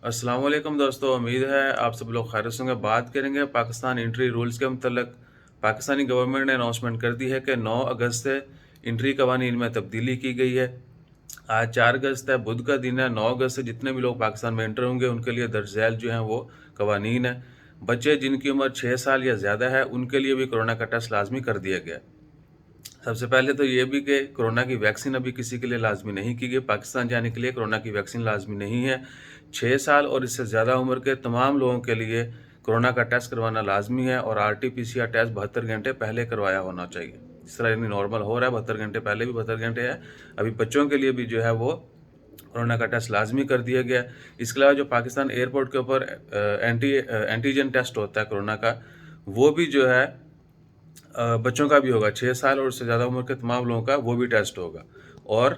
अस्सलाम वालेकुम दोस्तों, उम्मीद है आप सब लोग खैरियत से होंगे। बात करेंगे पाकिस्तान एंट्री रूल्स के मतलब। पाकिस्तानी गवर्नमेंट ने अनाउंसमेंट कर दी है कि 9 अगस्त से एंट्री कवानीन में तब्दीली की गई है। आज 4 अगस्त है, बुध का दिन है। 9 अगस्त से जितने भी लोग पाकिस्तान में एंटर होंगे उनके लिए दर्ज झैल जो हैं वो कवानीन है। बच्चे जिनकी उम्र 6 साल या ज़्यादा है उनके लिए भी कोरोना का टेस्ट लाजमी कर दिया गया। सबसे पहले तो ये भी कि कोरोना की वैक्सीन अभी किसी के लिए लाजमी नहीं की गई। पाकिस्तान जाने के लिए कोरोना की वैक्सीन लाजमी नहीं है। 6 साल और इससे ज़्यादा उम्र के तमाम लोगों के लिए कोरोना का टेस्ट करवाना लाजमी है और आरटी-पीसीआर टेस्ट 72 घंटे पहले करवाया होना चाहिए। जिस तरह यानी नॉर्मल हो रहा है 72 घंटे पहले भी 72 घंटे है। अभी बच्चों के लिए भी जो है वो कोरोना का टेस्ट लाजमी कर दिया गया। इसके अलावा जो पाकिस्तान एयरपोर्ट के ऊपर एंटीजन टेस्ट होता है कोरोना का, वो भी जो है बच्चों का भी होगा। 6 साल और उससे ज़्यादा उम्र के तमाम लोगों का वो भी टेस्ट होगा। और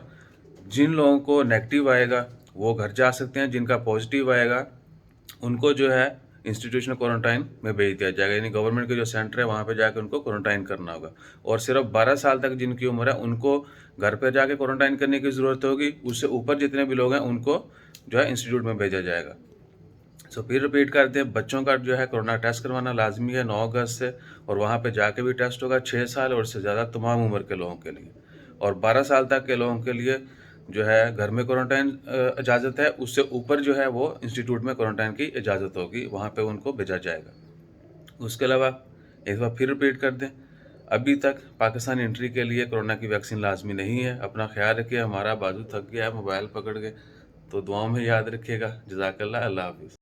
जिन लोगों को नेगेटिव आएगा वो घर जा सकते हैं, जिनका पॉजिटिव आएगा उनको जो है इंस्टीट्यूशनल क्वारंटाइन में भेज दिया जाएगा। यानी गवर्नमेंट के जो सेंटर है वहाँ पे जाकर उनको क्वारंटाइन करना होगा। और सिर्फ 12 साल तक जिनकी उम्र है उनको घर पे जाके क्वारंटाइन करने की ज़रूरत होगी। उससे ऊपर जितने भी लोग हैं उनको जो है इंस्टीट्यूट में भेजा जाएगा। फिर रिपीट करते हैं, बच्चों का जो है कोरोना टेस्ट करवाना लाजमी है 9 अगस्त से। और वहाँ पे जाके भी टेस्ट होगा 6 साल और इससे ज़्यादा तमाम उम्र के लोगों के लिए। और 12 साल तक के लोगों के लिए जो है घर में क्वारंटाइन इजाज़त है। उससे ऊपर जो है वो इंस्टीट्यूट में क्वारंटाइन की इजाज़त होगी, वहाँ पे उनको भेजा जाएगा। उसके अलावा एक बार फिर रिपीट कर दें, अभी तक पाकिस्तान एंट्री के लिए कोरोना की वैक्सीन लाजमी नहीं है। अपना ख्याल रखिए। हमारा बाजू थक गया है मोबाइल पकड़ के, तो दुआओं में याद रखिएगा। जज़ाकल्लाह, अल्लाह हाफ़िज़।